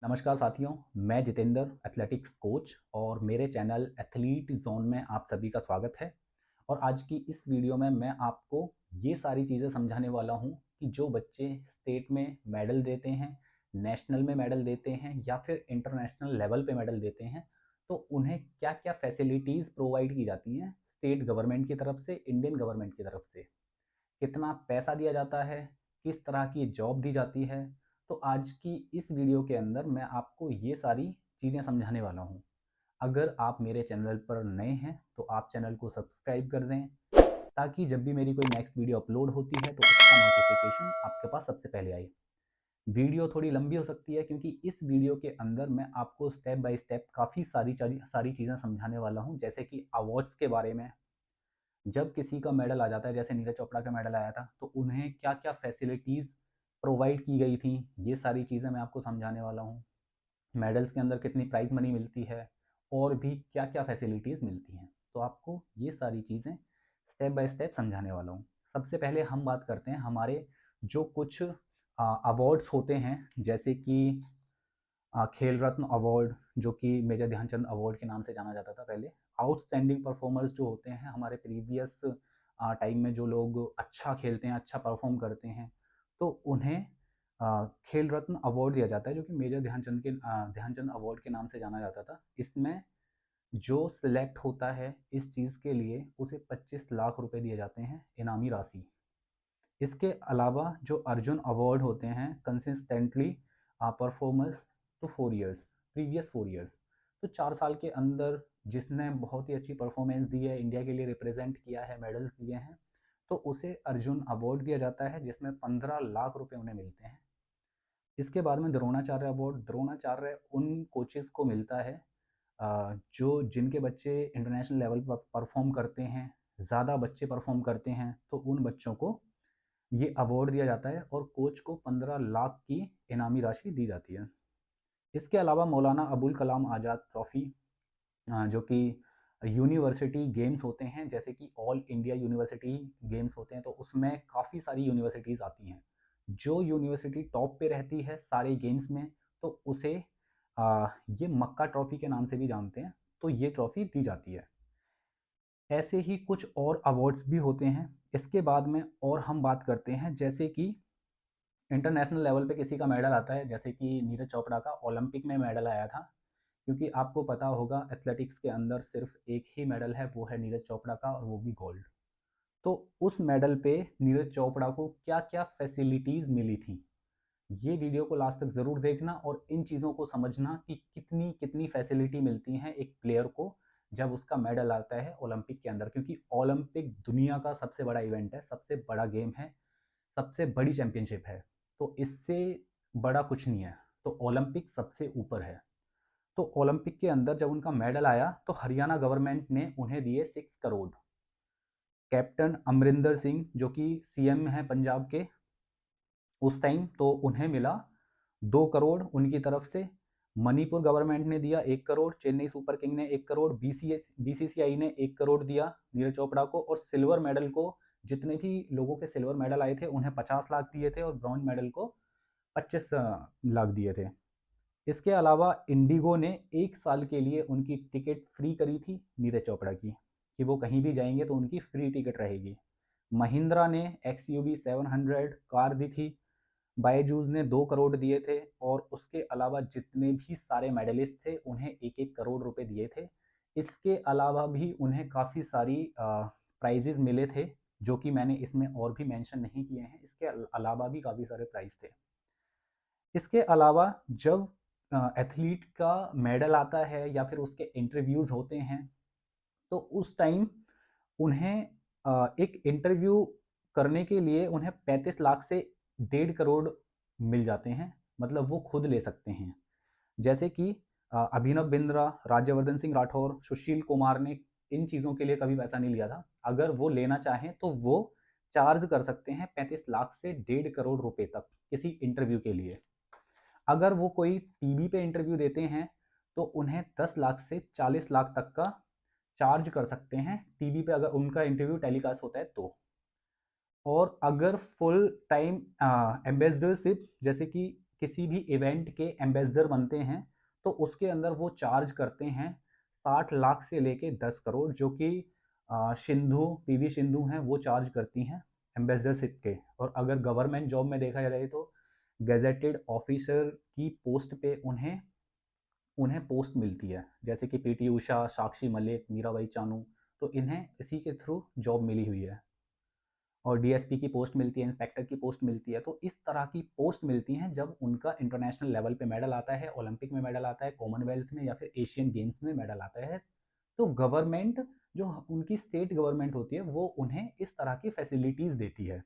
नमस्कार साथियों, मैं जितेंद्र एथलेटिक्स कोच और मेरे चैनल एथलीट जोन में आप सभी का स्वागत है। और आज की इस वीडियो में मैं आपको ये सारी चीज़ें समझाने वाला हूँ कि जो बच्चे स्टेट में मेडल देते हैं, नेशनल में मेडल देते हैं या फिर इंटरनेशनल लेवल पे मेडल देते हैं, तो उन्हें क्या-क्या फैसिलिटीज़ प्रोवाइड की जाती हैं स्टेट गवर्नमेंट की तरफ से, इंडियन गवर्नमेंट की तरफ से। कितना पैसा दिया जाता है, किस तरह की जॉब दी जाती है। तो आज की इस वीडियो के अंदर मैं आपको ये सारी चीज़ें समझाने वाला हूँ। अगर आप मेरे चैनल पर नए हैं तो आप चैनल को सब्सक्राइब कर दें, ताकि जब भी मेरी कोई नेक्स्ट वीडियो अपलोड होती है तो उसका नोटिफिकेशन आपके पास सबसे पहले आए। वीडियो थोड़ी लंबी हो सकती है क्योंकि इस वीडियो के अंदर मैं आपको स्टेप बाय स्टेप काफ़ी सारी चीज़ें समझाने वाला हूँ, जैसे कि अवार्ड्स के बारे में। जब किसी का मेडल आ जाता है, जैसे नीरज चोपड़ा का मेडल आया था, तो उन्हें क्या-क्या फैसिलिटीज़ प्रोवाइड की गई थी, ये सारी चीज़ें मैं आपको समझाने वाला हूँ। मेडल्स के अंदर कितनी प्राइज़ मनी मिलती है और भी क्या-क्या फैसिलिटीज़ मिलती हैं। तो आपको ये सारी चीज़ें स्टेप बाय स्टेप समझाने वाला हूँ। सबसे पहले हम बात करते हैं हमारे जो कुछ अवार्ड्स होते हैं, जैसे कि खेल रत्न अवार्ड, जो कि मेजर ध्यानचंद अवार्ड के नाम से जाना जाता था पहले। आउटस्टैंडिंग परफॉर्मर्स जो होते हैं हमारे प्रीवियस टाइम में, जो लोग अच्छा खेलते हैं, अच्छा परफॉर्म करते हैं, तो उन्हें खेल रत्न अवार्ड दिया जाता है, जो कि मेजर ध्यानचंद अवार्ड के नाम से जाना जाता था। इसमें जो सिलेक्ट होता है इस चीज़ के लिए, उसे 25 लाख रुपए दिए जाते हैं इनामी राशि। इसके अलावा जो अर्जुन अवार्ड होते हैं consistently performance to 4 years, previous 4 years, तो 4 साल के अंदर जिसने बहुत ही अच्छी परफॉर्मेंस दी है, इंडिया के लिए रिप्रेजेंट किया है, मेडल्स दिए हैं, तो उसे अर्जुन अवार्ड दिया जाता है, जिसमें 15 लाख रुपए उन्हें मिलते हैं। इसके बाद में द्रोणाचार्य अवार्ड, द्रोणाचार्य उन कोचेस को मिलता है जो जिनके बच्चे इंटरनेशनल लेवल पर परफॉर्म करते हैं, ज़्यादा बच्चे परफॉर्म करते हैं, तो उन बच्चों को ये अवार्ड दिया जाता है और कोच को 15 लाख की इनामी राशि दी जाती है। इसके अलावा मौलाना अबुल कलाम आज़ाद ट्रॉफ़ी, जो कि यूनिवर्सिटी गेम्स होते हैं, जैसे कि ऑल इंडिया यूनिवर्सिटी गेम्स होते हैं, तो उसमें काफ़ी सारी यूनिवर्सिटीज़ आती हैं। जो यूनिवर्सिटी टॉप पे रहती है सारे गेम्स में, तो उसे ये मक्का ट्रॉफ़ी के नाम से भी जानते हैं, तो ये ट्रॉफ़ी दी जाती है। ऐसे ही कुछ और अवार्ड्स भी होते हैं। इसके बाद में और हम बात करते हैं, जैसे कि इंटरनेशनल लेवल पे किसी का मेडल आता है, जैसे कि नीरज चोपड़ा का ओलंपिक में मेडल आया था। क्योंकि आपको पता होगा एथलेटिक्स के अंदर सिर्फ एक ही मेडल है, वो है नीरज चोपड़ा का, और वो भी गोल्ड। तो उस मेडल पे नीरज चोपड़ा को क्या क्या फैसिलिटीज़ मिली थी, ये वीडियो को लास्ट तक ज़रूर देखना और इन चीज़ों को समझना कि कितनी कितनी फैसिलिटी मिलती हैं एक प्लेयर को जब उसका मेडल आता है ओलंपिक के अंदर। क्योंकि ओलंपिक दुनिया का सबसे बड़ा इवेंट है, सबसे बड़ा गेम है, सबसे बड़ी चैंपियनशिप है, तो इससे बड़ा कुछ नहीं है। तो ओलंपिक सबसे ऊपर है। तो ओलंपिक के अंदर जब उनका मेडल आया, तो हरियाणा गवर्नमेंट ने उन्हें दिए 6 करोड़। कैप्टन अमरिंदर सिंह, जो कि सीएम हैं पंजाब के उस टाइम, तो उन्हें मिला 2 करोड़ उनकी तरफ से। मणिपुर गवर्नमेंट ने दिया 1 करोड़, चेन्नई सुपर किंग ने 1 करोड़, बीसीसीआई ने 1 करोड़ दिया नीरज चोपड़ा को। और सिल्वर मेडल को, जितने भी लोगों के सिल्वर मेडल आए थे उन्हें 50 लाख दिए थे, और ब्रॉन्ज मेडल को 25 लाख दिए थे। इसके अलावा इंडिगो ने 1 साल के लिए उनकी टिकट फ्री करी थी नीरज चोपड़ा की, कि वो कहीं भी जाएंगे तो उनकी फ्री टिकट रहेगी। महिंद्रा ने XUV 700 कार दी थी। बायजूस ने 2 करोड़ दिए थे, और उसके अलावा जितने भी सारे मेडलिस्ट थे उन्हें 1-1 करोड़ रुपए दिए थे। इसके अलावा भी उन्हें काफ़ी सारी प्राइजेज मिले थे, जो कि मैंने इसमें और भी मेंशन नहीं किए हैं। इसके अलावा भी काफ़ी सारे प्राइज थे। इसके अलावा जब एथलीट का मेडल आता है या फिर उसके इंटरव्यूज़ होते हैं, तो उस टाइम उन्हें एक इंटरव्यू करने के लिए उन्हें 35 लाख से 1.5 करोड़ मिल जाते हैं, मतलब वो खुद ले सकते हैं। जैसे कि अभिनव बिंद्रा, राज्यवर्धन सिंह राठौर, सुशील कुमार ने इन चीज़ों के लिए कभी पैसा नहीं लिया था। अगर वो लेना चाहें तो वो चार्ज कर सकते हैं 35 लाख से 1.5 करोड़ रुपए तक किसी इंटरव्यू के लिए। अगर वो कोई टीवी पे इंटरव्यू देते हैं, तो उन्हें 10 लाख से 40 लाख तक का चार्ज कर सकते हैं, टीवी पे अगर उनका इंटरव्यू टेलीकास्ट होता है तो। और अगर फुल टाइम एम्बेसडरशिप, जैसे कि किसी भी इवेंट के एम्बेसडर बनते हैं तो उसके अंदर वो चार्ज करते हैं 60 लाख से लेके 10 करोड़, जो कि सिंधु, पीवी सिंधु हैं, वो चार्ज करती हैं एम्बेसडरशिप के। और अगर गवर्नमेंट जॉब में देखा जाए तो गैजेटेड ऑफिसर की पोस्ट पे उन्हें उन्हें पोस्ट मिलती है, जैसे कि पीटी उषा, साक्षी मलिक, मीराबाई चानू, तो इन्हें इसी के थ्रू जॉब मिली हुई है। और डीएसपी की पोस्ट मिलती है, इंस्पेक्टर की पोस्ट मिलती है। तो इस तरह की पोस्ट मिलती हैं जब उनका इंटरनेशनल लेवल पे मेडल आता है, ओलंपिक में मेडल आता है, कॉमनवेल्थ में या फिर एशियन गेम्स में मेडल आता है। तो गवर्नमेंट, जो उनकी स्टेट गवर्नमेंट होती है, वो उन्हें इस तरह की फैसिलिटीज़ देती है।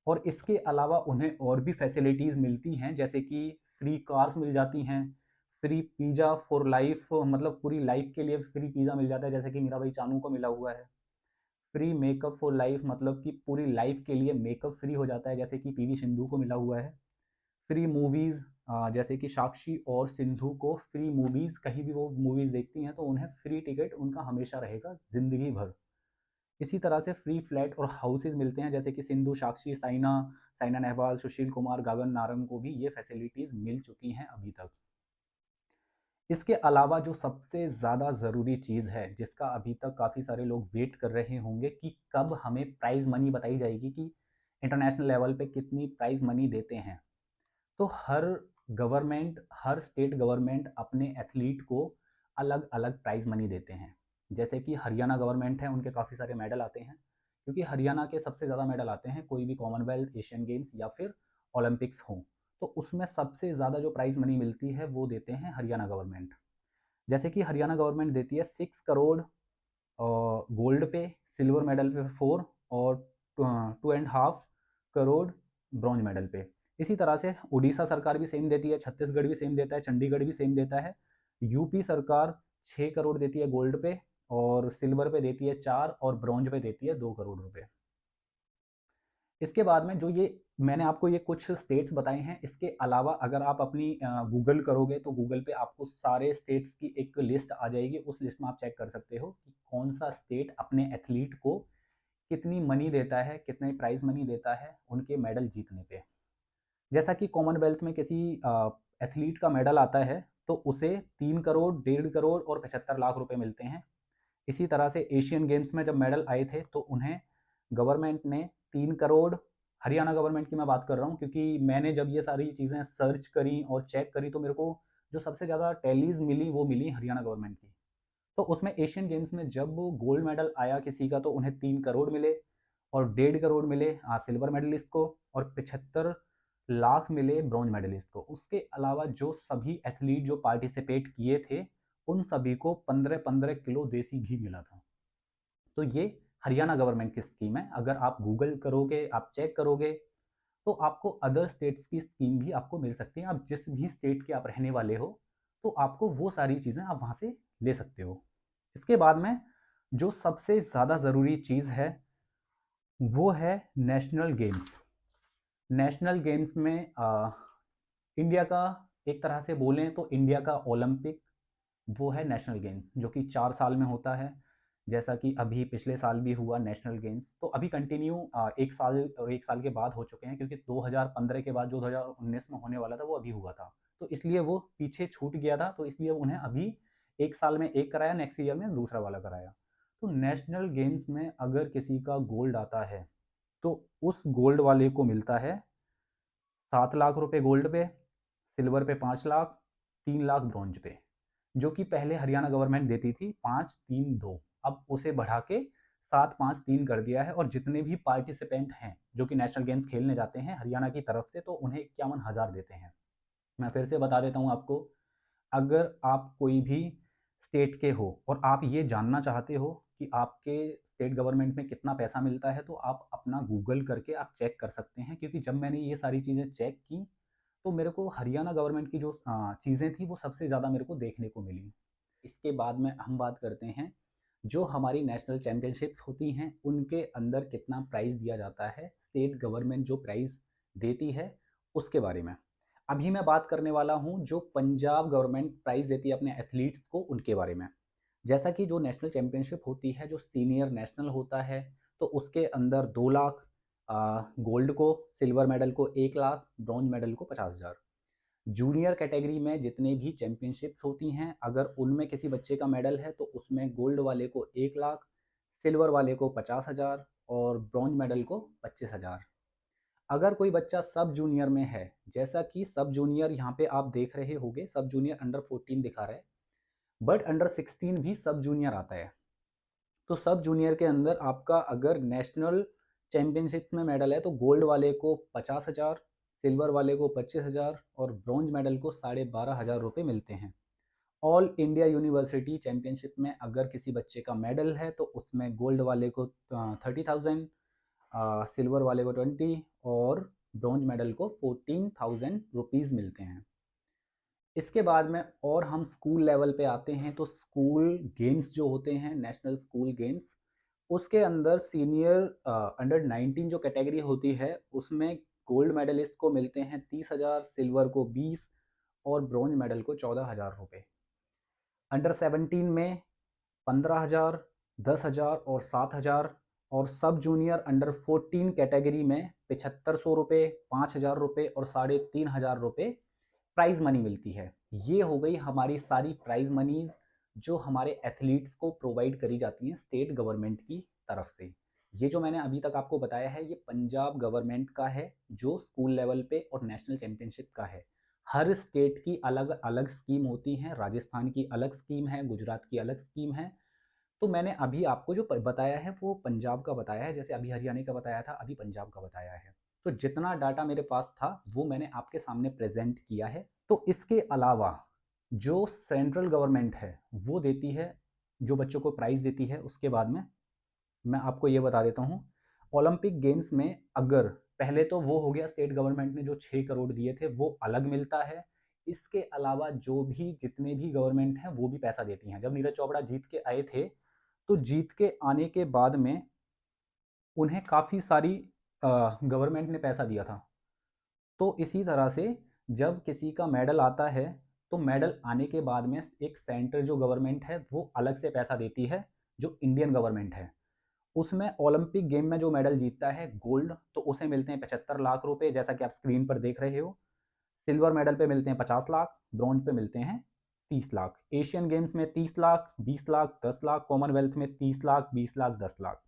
और इसके अलावा उन्हें और भी फैसिलिटीज़ मिलती हैं, जैसे कि फ्री कार्स मिल जाती हैं, फ्री पिज़्ज़ा फॉर लाइफ, मतलब पूरी लाइफ के लिए फ्री पिज़्ज़ा मिल जाता है, जैसे कि मीराबाई चानू को मिला हुआ है। फ्री मेकअप फॉर लाइफ, मतलब कि पूरी लाइफ के लिए मेकअप फ्री हो जाता है, जैसे कि पीवी सिंधु को मिला हुआ है। फ्री मूवीज़, जैसे कि साक्षी और सिंधु को फ्री मूवीज़, कहीं भी वो मूवीज़ देखती हैं तो उन्हें फ्री टिकट उनका हमेशा रहेगा ज़िंदगी भर। इसी तरह से फ्री फ्लैट और हाउसेज मिलते हैं, जैसे कि सिंधु, साक्षी, साइना, साइना नेहवाल, सुशील कुमार, गगन नारंग को भी ये फैसिलिटीज़ मिल चुकी हैं अभी तक। इसके अलावा जो सबसे ज़्यादा ज़रूरी चीज़ है, जिसका अभी तक काफ़ी सारे लोग वेट कर रहे होंगे कि कब हमें प्राइज़ मनी बताई जाएगी कि इंटरनेशनल लेवल पे कितनी प्राइज़ मनी देते हैं। तो हर स्टेट गवर्नमेंट अपने एथलीट को अलग अलग प्राइज़ मनी देते हैं। जैसे कि हरियाणा गवर्नमेंट है, उनके काफ़ी सारे मेडल आते हैं, क्योंकि हरियाणा के सबसे ज़्यादा मेडल आते हैं कोई भी कॉमनवेल्थ, एशियन गेम्स या फिर ओलंपिक्स हों। तो उसमें सबसे ज़्यादा जो प्राइज़ मनी मिलती है वो देते हैं हरियाणा गवर्नमेंट। जैसे कि हरियाणा गवर्नमेंट देती है 6 करोड़ गोल्ड पे, सिल्वर मेडल पे 4, और 2.5 करोड़ ब्रॉन्ज मेडल पे। इसी तरह से उड़ीसा सरकार भी सेम देती है, छत्तीसगढ़ भी सेम देता है, चंडीगढ़ भी सेम देता है। यूपी सरकार 6 करोड़ देती है गोल्ड पे, और सिल्वर पे देती है 4, और ब्रॉन्ज पे देती है 2 करोड़ रुपए। इसके बाद में जो ये मैंने आपको ये कुछ स्टेट्स बताए हैं, इसके अलावा अगर आप अपनी गूगल करोगे तो गूगल पे आपको सारे स्टेट्स की एक लिस्ट आ जाएगी। उस लिस्ट में आप चेक कर सकते हो कि कौन सा स्टेट अपने एथलीट को कितनी मनी देता है, कितने प्राइज मनी देता है उनके मेडल जीतने पे। जैसा कि कॉमनवेल्थ में किसी एथलीट का मेडल आता है तो उसे 3 करोड़, 1.5 करोड़ और 75 लाख रुपए मिलते हैं। इसी तरह से एशियन गेम्स में जब मेडल आए थे तो उन्हें गवर्नमेंट ने 3 करोड़, हरियाणा गवर्नमेंट की मैं बात कर रहा हूँ, क्योंकि मैंने जब ये सारी चीज़ें सर्च करी और चेक करी तो मेरे को जो सबसे ज़्यादा टैलीज मिली वो मिली हरियाणा गवर्नमेंट की। तो उसमें एशियन गेम्स में जब गोल्ड मेडल आया किसी का तो उन्हें 3 करोड़ मिले, और 1.5 करोड़ मिले सिल्वर मेडलिस्ट को, और 75 लाख मिले ब्रॉन्ज मेडलिस्ट को। उसके अलावा जो सभी एथलीट जो पार्टिसिपेट किए थे उन सभी को 15-15 किलो देसी घी मिला था। तो ये हरियाणा गवर्नमेंट की स्कीम है। अगर आप गूगल करोगे, आप चेक करोगे, तो आपको अदर स्टेट्स की स्कीम भी आपको मिल सकती है। आप जिस भी स्टेट के आप रहने वाले हो तो आपको वो सारी चीज़ें आप वहाँ से ले सकते हो। इसके बाद में जो सबसे ज़्यादा ज़रूरी चीज़ है वो है नेशनल गेम्स। नेशनल गेम्स में इंडिया का, एक तरह से बोलें तो इंडिया का ओलंपिक वो है नेशनल गेम्स, जो कि 4 साल में होता है। जैसा कि अभी पिछले साल भी हुआ नेशनल गेम्स, तो अभी कंटिन्यू 1 साल के बाद हो चुके हैं, क्योंकि 2015 के बाद जो 2019 में होने वाला था वो अभी हुआ था, तो इसलिए वो पीछे छूट गया था, तो इसलिए उन्हें अभी 1 साल में एक कराया, नेक्स्ट ईयर में दूसरा वाला कराया। तो नेशनल गेम्स में अगर किसी का गोल्ड आता है तो उस गोल्ड वाले को मिलता है 7 लाख रुपए गोल्ड पे, सिल्वर पे 5 लाख, 3 लाख ब्रॉन्ज पे, जो कि पहले हरियाणा गवर्नमेंट देती थी 5-3-2, अब उसे बढ़ा के 7-5-3 कर दिया है। और जितने भी पार्टिसिपेंट हैं जो कि नेशनल गेम्स खेलने जाते हैं हरियाणा की तरफ से, तो उन्हें 51,000 देते हैं। मैं फिर से बता देता हूँ आपको, अगर आप कोई भी स्टेट के हो और आप ये जानना चाहते हो कि आपके स्टेट गवर्नमेंट में कितना पैसा मिलता है, तो आप अपना गूगल करके आप चेक कर सकते हैं, क्योंकि जब मैंने ये सारी चीज़ें चेक की तो मेरे को हरियाणा गवर्नमेंट की जो चीज़ें थी वो सबसे ज़्यादा मेरे को देखने को मिली। इसके बाद में हम बात करते हैं जो हमारी नेशनल चैम्पियनशिप्स होती हैं उनके अंदर कितना प्राइज़ दिया जाता है, स्टेट गवर्नमेंट जो प्राइज़ देती है उसके बारे में। अभी मैं बात करने वाला हूँ जो पंजाब गवर्नमेंट प्राइज़ देती है अपने एथलीट्स को उनके बारे में। जैसा कि जो नेशनल चैम्पियनशिप होती है, जो सीनियर नेशनल होता है, तो उसके अंदर 2 लाख गोल्ड को, सिल्वर मेडल को 1 लाख, ब्रॉन्ज मेडल को 50,000। जूनियर कैटेगरी में जितने भी चैम्पियनशिप्स होती हैं, अगर उनमें किसी बच्चे का मेडल है तो उसमें गोल्ड वाले को 1 लाख, सिल्वर वाले को 50,000 और ब्रॉन्ज मेडल को 25,000। अगर कोई बच्चा सब जूनियर में है, जैसा कि सब जूनियर यहाँ पे आप देख रहे होंगे, सब जूनियर अंडर 14 दिखा रहा है, बट अंडर 16 भी सब जूनियर आता है। तो सब जूनियर के अंदर आपका अगर नेशनल चैम्पियनशिप्स में मेडल है तो गोल्ड वाले को 50,000, सिल्वर वाले को 25,000 और ब्रॉन्ज मेडल को 12,500 रुपये मिलते हैं। ऑल इंडिया यूनिवर्सिटी चैम्पियनशिप में अगर किसी बच्चे का मेडल है तो उसमें गोल्ड वाले को 30,000, सिल्वर वाले को 20 और ब्रॉन्ज मेडल को 14,000 रुपीज़ मिलते हैं। इसके बाद में और हम स्कूल लेवल पे आते हैं तो स्कूल गेम्स जो होते हैं, नेशनल स्कूल गेम्स, उसके अंदर सीनियर अंडर 19 जो कैटेगरी होती है उसमें गोल्ड मेडलिस्ट को मिलते हैं 30,000, सिल्वर को 20 और ब्रॉन्ज मेडल को 14,000 रुपये। अंडर 17 में 15,000, 10,000 और 7,000 और सब जूनियर अंडर 14 कैटेगरी में 7,500 रुपये, 5,000 रुपये और 3,500 रुपये प्राइज़ मनी मिलती है। ये हो गई हमारी सारी प्राइज़ मनीज़ जो हमारे एथलीट्स को प्रोवाइड करी जाती हैं स्टेट गवर्नमेंट की तरफ से। ये जो मैंने अभी तक आपको बताया है ये पंजाब गवर्नमेंट का है जो स्कूल लेवल पे और नेशनल चैम्पियनशिप का है। हर स्टेट की अलग अलग स्कीम होती हैं, राजस्थान की अलग स्कीम है, गुजरात की अलग स्कीम है। तो मैंने अभी आपको जो बताया है वो पंजाब का बताया है, जैसे अभी हरियाणा का बताया था, अभी पंजाब का बताया है। तो जितना डाटा मेरे पास था वो मैंने आपके सामने प्रेजेंट किया है। तो इसके अलावा जो सेंट्रल गवर्नमेंट है वो देती है, जो बच्चों को प्राइज़ देती है, उसके बाद में मैं आपको ये बता देता हूँ। ओलंपिक गेम्स में अगर पहले तो वो हो गया स्टेट गवर्नमेंट ने जो 6 करोड़ दिए थे वो अलग मिलता है। इसके अलावा जो भी जितने भी गवर्नमेंट हैं वो भी पैसा देती हैं। जब नीरज चोपड़ा जीत के आए थे तो जीत के आने के बाद में उन्हें काफ़ी सारी गवर्नमेंट ने पैसा दिया था। तो इसी तरह से जब किसी का मेडल आता है तो मेडल आने के बाद में एक सेंटर जो गवर्नमेंट है वो अलग से पैसा देती है, जो इंडियन गवर्नमेंट है। उसमें ओलंपिक गेम में जो मेडल जीतता है गोल्ड तो उसे मिलते हैं 75 लाख रुपए, जैसा कि आप स्क्रीन पर देख रहे हो। सिल्वर मेडल पे मिलते हैं 50 लाख, ब्रॉन्ज पे मिलते हैं 30 लाख। एशियन गेम्स में 30 लाख, 20 लाख, 10 लाख, कॉमनवेल्थ में 30 लाख, 20 लाख, 10 लाख।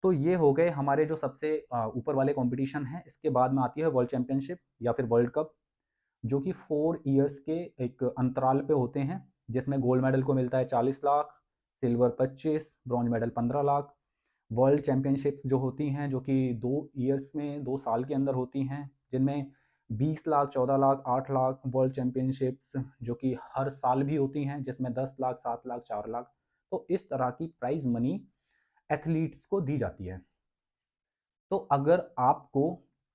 तो ये हो गए हमारे जो सबसे ऊपर वाले कंपटीशन हैं। इसके बाद में आती है वर्ल्ड चैम्पियनशिप या फिर वर्ल्ड कप, जो कि 4 इयर्स के एक अंतराल पे होते हैं, जिसमें गोल्ड मेडल को मिलता है 40 lakh, silver 25, bronze medal 15 lakh. World championships जो होती हैं जो कि 2 इयर्स में 2 साल के अंदर होती हैं, जिनमें 20 लाख, 14 लाख, 8 लाख। वर्ल्ड चैम्पियनशिप्स जो कि हर साल भी होती हैं, जिसमें 10 लाख, 7 लाख, 4 लाख। तो इस तरह की प्राइज़ मनी एथलीट्स को दी जाती है। तो अगर आपको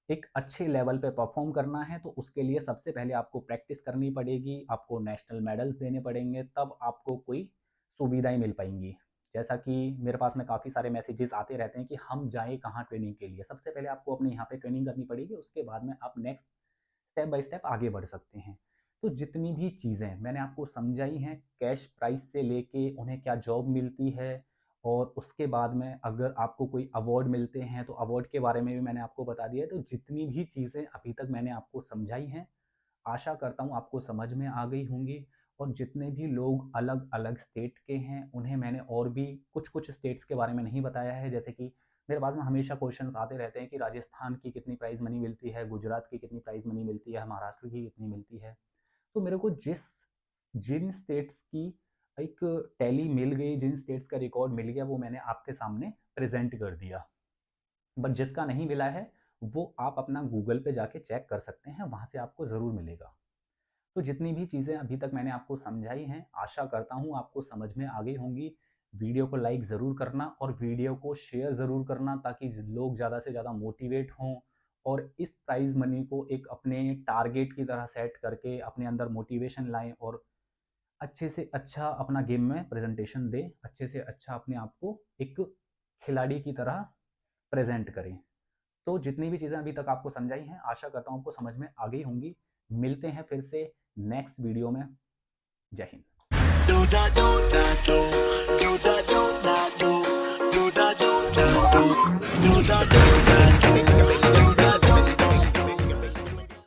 एक अच्छे लेवल पे परफॉर्म करना है तो उसके लिए सबसे पहले आपको प्रैक्टिस करनी पड़ेगी, आपको नेशनल मेडल्स देने पड़ेंगे, तब आपको कोई सुविधाएं मिल पाएंगी। जैसा कि मेरे पास में काफ़ी सारे मैसेजेस आते रहते हैं कि हम जाएं कहाँ ट्रेनिंग के लिए। सबसे पहले आपको अपने यहाँ पे ट्रेनिंग करनी पड़ेगी, उसके बाद में आप नेक्स्ट स्टेप बाय स्टेप आगे बढ़ सकते हैं। तो जितनी भी चीज़ें मैंने आपको समझाई हैं, कैश प्राइस से लेके उन्हें क्या जॉब मिलती है, और उसके बाद में अगर आपको कोई अवार्ड मिलते हैं तो अवार्ड के बारे में भी मैंने आपको बता दिया है। तो जितनी भी चीज़ें अभी तक मैंने आपको समझाई हैं, आशा करता हूँ आपको समझ में आ गई होंगी। और जितने भी लोग अलग अलग स्टेट के हैं उन्हें मैंने और भी कुछ कुछ स्टेट्स के बारे में नहीं बताया है। जैसे कि मेरे पास में हमेशा क्वेश्चंस आते रहते हैं कि राजस्थान की कितनी प्राइज़ मनी मिलती है, गुजरात की कितनी प्राइज़ मनी मिलती है, महाराष्ट्र की कितनी मिलती है। तो मेरे को जिन स्टेट्स की एक टैली मिल गई, जिन स्टेट्स का रिकॉर्ड मिल गया, वो मैंने आपके सामने प्रेजेंट कर दिया। बट जिसका नहीं मिला है वो आप अपना गूगल पे जाके चेक कर सकते हैं, वहाँ से आपको ज़रूर मिलेगा। तो जितनी भी चीज़ें अभी तक मैंने आपको समझाई हैं, आशा करता हूँ आपको समझ में आ गई होंगी। वीडियो को लाइक ज़रूर करना और वीडियो को शेयर ज़रूर करना, ताकि लोग ज़्यादा से ज़्यादा मोटिवेट हों और इस प्राइज़ मनी को एक अपने टारगेट की तरह सेट करके अपने अंदर मोटिवेशन लाएं और अच्छे से अच्छा अपना गेम में प्रेजेंटेशन दें, अच्छे से अच्छा अपने आप को एक खिलाड़ी की तरह प्रेजेंट करें। तो जितनी भी चीज़ें अभी तक आपको समझाई हैं, आशा करता हूँ आपको समझ में आ गई होंगी। मिलते हैं फिर से नेक्स्ट वीडियो में। जय हिंद।